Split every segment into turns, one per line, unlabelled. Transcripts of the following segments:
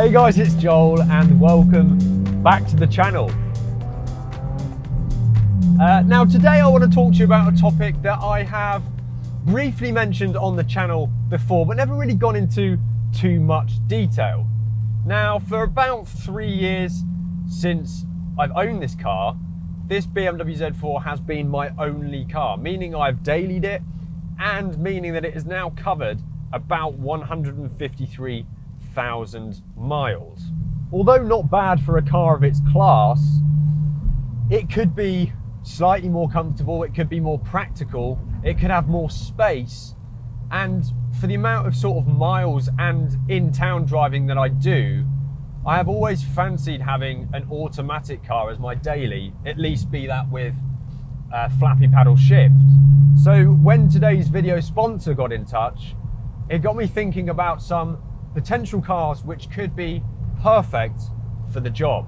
Hey guys, it's Joel and welcome back to the channel. Now today I want to talk to you about a topic that I have briefly mentioned on the channel before, but never really gone into too much detail. Now, for about 3 years since I've owned this car, this BMW Z4 has been my only car, meaning I've dailied it and meaning that it is now covered about 153,000 miles. Although not bad for a car of its class, it could be slightly more comfortable, it could be more practical, it could have more space, and for the amount of sort of miles and in-town driving that I do, I have always fancied having an automatic car as my daily, at least be that with flappy paddle shift. So when today's video sponsor got in touch, it got me thinking about some potential cars which could be perfect for the job.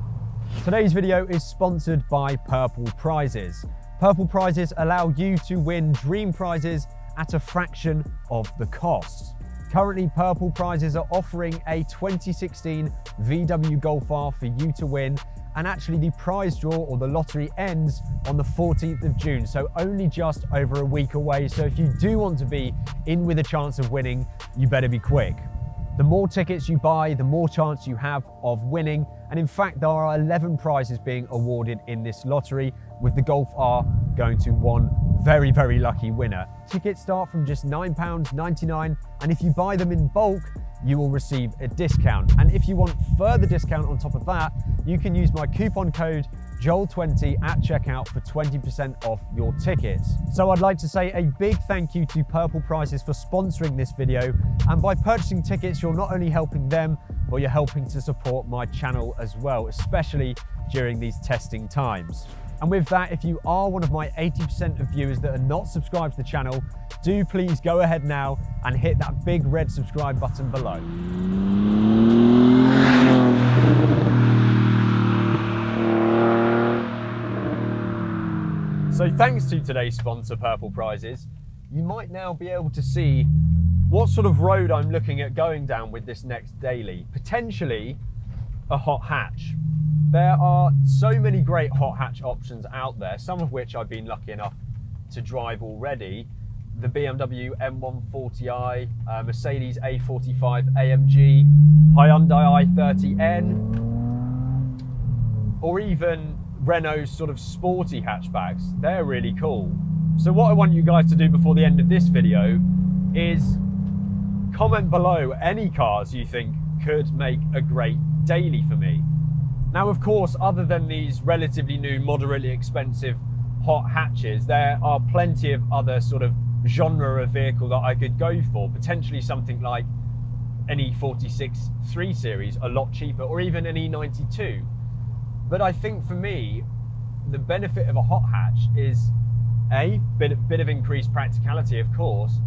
Today's video is sponsored by Purple Prizes. Purple Prizes allow you to win dream prizes at a fraction of the cost. Currently, Purple Prizes are offering a 2016 VW Golf R for you to win, and actually the prize draw or the lottery ends on the 14th of June, so only just over a week away. So if you do want to be in with a chance of winning, you better be quick. The more tickets you buy, the more chance you have of winning. And in fact, there are 11 prizes being awarded in this lottery, with the Golf R going to one very, very lucky winner. Tickets start from just £9.99, and if you buy them in bulk, you will receive a discount. And if you want further discount on top of that, you can use my coupon code Joel20 at checkout for 20% off your tickets. So I'd like to say a big thank you to Purple Prizes for sponsoring this video. And by purchasing tickets, you're not only helping them, but you're helping to support my channel as well, especially during these testing times. And with that, if you are one of my 80% of viewers that are not subscribed to the channel, do please go ahead now and hit that big red subscribe button below. So thanks to today's sponsor, Purple Prizes, you might now be able to see what sort of road I'm looking at going down with this next daily. Potentially a hot hatch. There are so many great hot hatch options out there, some of which I've been lucky enough to drive already. The BMW M140i, Mercedes A45 AMG, Hyundai i30N, or even Renault's sort of sporty hatchbacks. They're really cool. So what I want you guys to do before the end of this video is comment below any cars you think could make a great daily for me. Now, of course, other than these relatively new, moderately expensive hot hatches, there are plenty of other sort of genre of vehicle that I could go for. Potentially something like an E46 3 Series, a lot cheaper, or even an E92. But I think for me, the benefit of a hot hatch is a bit of increased practicality, of course,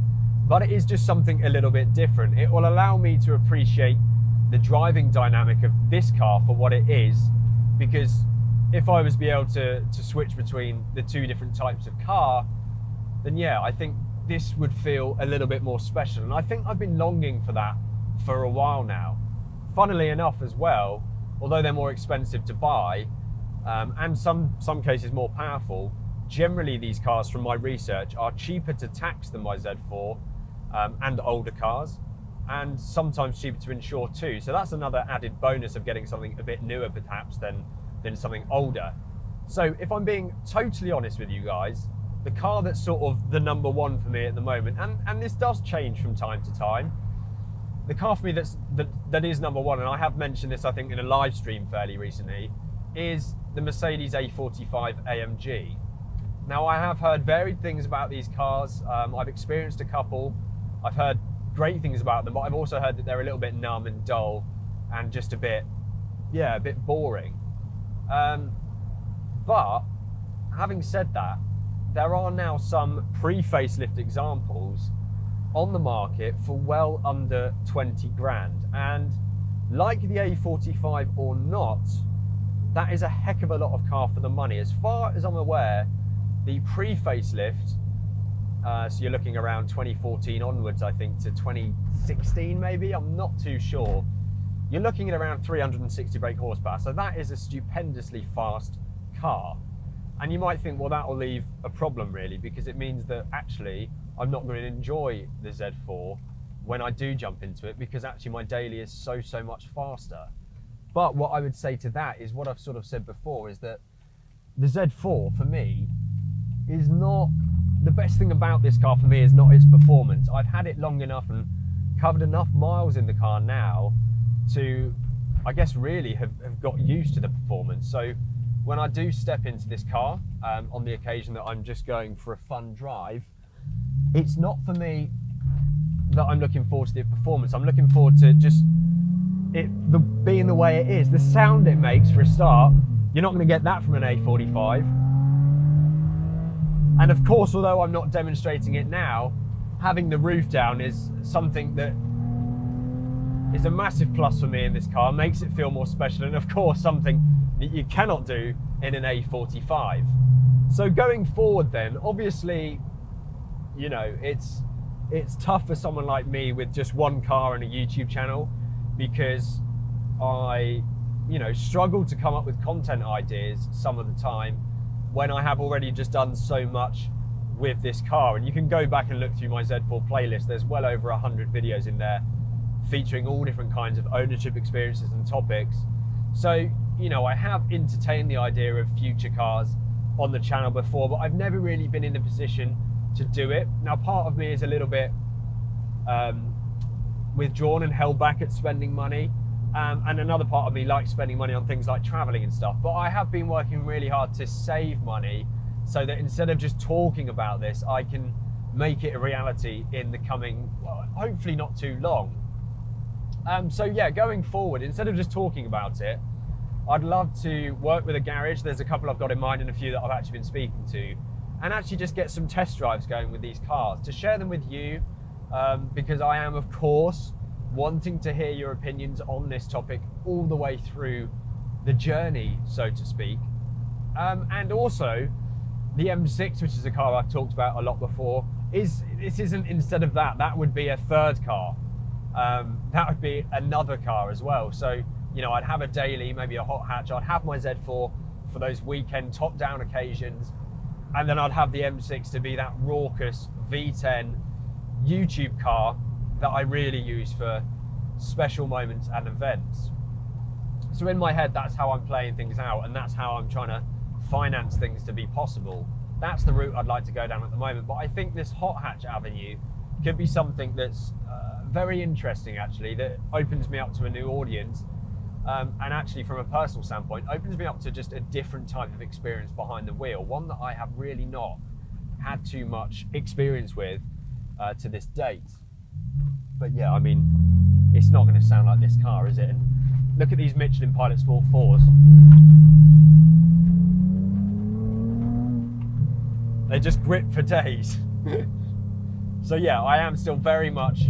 but it is just something a little bit different. It will allow me to appreciate the driving dynamic of this car for what it is, because if I was to be able to switch between the two different types of car, then yeah, I think this would feel a little bit more special. And I think I've been longing for that for a while now. Funnily enough as well, although they're more expensive to buy, and some cases more powerful, generally these cars, from my research, are cheaper to tax than my Z4 and older cars, and sometimes cheaper to insure too. So that's another added bonus of getting something a bit newer perhaps than something older. So if I'm being totally honest with you guys, the car that's sort of the number one for me at the moment, and this does change from time to time, the car for me that is number one, and I have mentioned this I think in a live stream fairly recently, is the Mercedes A45 AMG. Now, I have heard varied things about these cars. I've experienced a couple. I've heard great things about them, but I've also heard that they're a little bit numb and dull and just a bit boring. But having said that, there are now some pre-facelift examples on the market for well under 20 grand. And like the A45 or not, that is a heck of a lot of car for the money. As far as I'm aware, the pre-facelift, so you're looking around 2014 onwards, I think, to 2016 maybe, I'm not too sure. you're looking at around 360 brake horsepower. So that is a stupendously fast car. And you might think, well, that will leave a problem really, because it means that actually I'm not going to enjoy the Z4 when I do jump into it, because actually my daily is so much faster. But what I would say to that is what I've sort of said before, is that the Z4 for me is not, the best thing about this car for me is not its performance. I've had it long enough and covered enough miles in the car now to, I guess, really have got used to the performance. So when I do step into this car, on the occasion that I'm just going for a fun drive, it's not for me that I'm looking forward to the performance. I'm looking forward to just it being the way it is. The sound it makes, for a start, you're not going to get that from an A45. And of course, although I'm not demonstrating it now, having the roof down is something that is a massive plus for me in this car, makes it feel more special, and of course something that you cannot do in an A45. So going forward then, obviously, you know, it's tough for someone like me with just one car and a YouTube channel, because I, you know, struggle to come up with content ideas some of the time when I have already just done so much with this car. And you can go back and look through my Z4 playlist. There's well over 100 videos in there featuring all different kinds of ownership experiences and topics. So, you know, I have entertained the idea of future cars on the channel before, but I've never really been in a position to do it. Now, part of me is a little bit withdrawn and held back at spending money. And another part of me likes spending money on things like traveling and stuff. But I have been working really hard to save money so that instead of just talking about this, I can make it a reality in the coming, well, hopefully not too long. So yeah, going forward, instead of just talking about it, I'd love to work with a garage. There's a couple I've got in mind and a few that I've actually been speaking to, and actually just get some test drives going with these cars to share them with you, because I am, of course, wanting to hear your opinions on this topic all the way through the journey, so to speak. And also, the M6, which is a car I've talked about a lot before, this isn't instead of that. That would be a third car. That would be another car as well. So, you know, I'd have a daily, maybe a hot hatch. I'd have my Z4 for those weekend top-down occasions, and then I'd have the M6 to be that raucous V10 YouTube car that I really use for special moments and events. So in my head, that's how I'm playing things out, and that's how I'm trying to finance things to be possible. That's the route I'd like to go down at the moment. But I think this hot hatch avenue could be something that's very interesting, actually, that opens me up to a new audience, and actually from a personal standpoint opens me up to just a different type of experience behind the wheel, one that I have really not had too much experience with to this date. But yeah, I mean, it's not going to sound like this car, is it? And look at these Michelin Pilot Sport 4s. They just grip for days. So yeah, I am still very much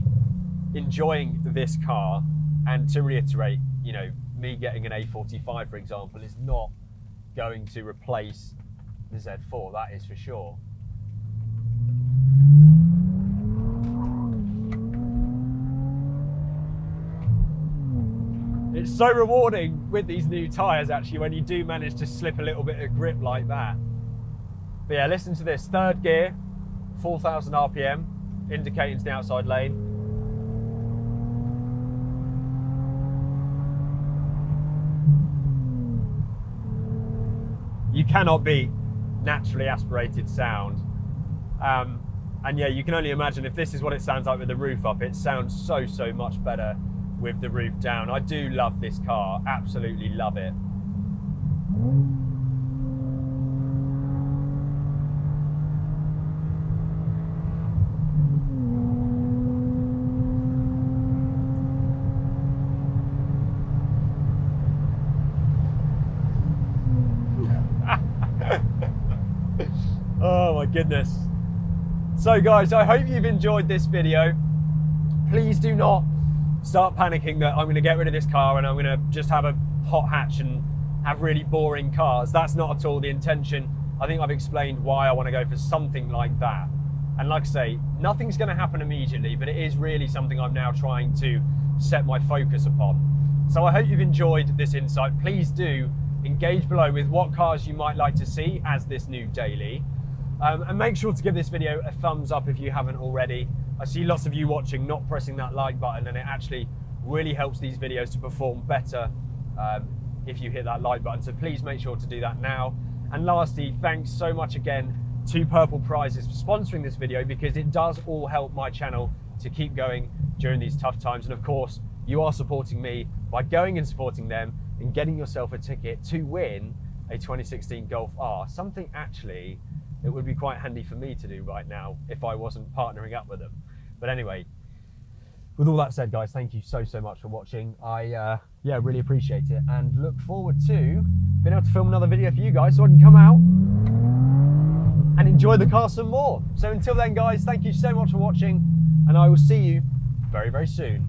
enjoying this car. And to reiterate, you know, me getting an A45, for example, is not going to replace the Z4, that is for sure. It's so rewarding with these new tyres, actually, when you do manage to slip a little bit of grip like that. But yeah, listen to this. Third gear, 4,000 RPM, indicating to the outside lane. You cannot beat naturally aspirated sound. And yeah, you can only imagine if this is what it sounds like with the roof up, it sounds so much better with the roof down. I do love this car, absolutely love it. Oh my goodness. So guys, I hope you've enjoyed this video. Please do not start panicking that I'm going to get rid of this car and I'm going to just have a hot hatch and have really boring cars. That's not at all the intention. I think I've explained why I want to go for something like that. And like I say, nothing's going to happen immediately, but it is really something I'm now trying to set my focus upon. So I hope you've enjoyed this insight. Please do engage below with what cars you might like to see as this new daily. And make sure to give this video a thumbs up if you haven't already. I see lots of you watching not pressing that like button, and it actually really helps these videos to perform better if you hit that like button. So please make sure to do that now. And lastly, thanks so much again to Purple Prizes for sponsoring this video, because it does all help my channel to keep going during these tough times. And of course, you are supporting me by going and supporting them and getting yourself a ticket to win a 2016 Golf R. Something actually it would be quite handy for me to do right now if I wasn't partnering up with them. But anyway, with all that said, guys, thank you so much for watching. I really appreciate it, and look forward to being able to film another video for you guys so I can come out and enjoy the car some more. So until then, guys, thank you so much for watching, and I will see you very soon.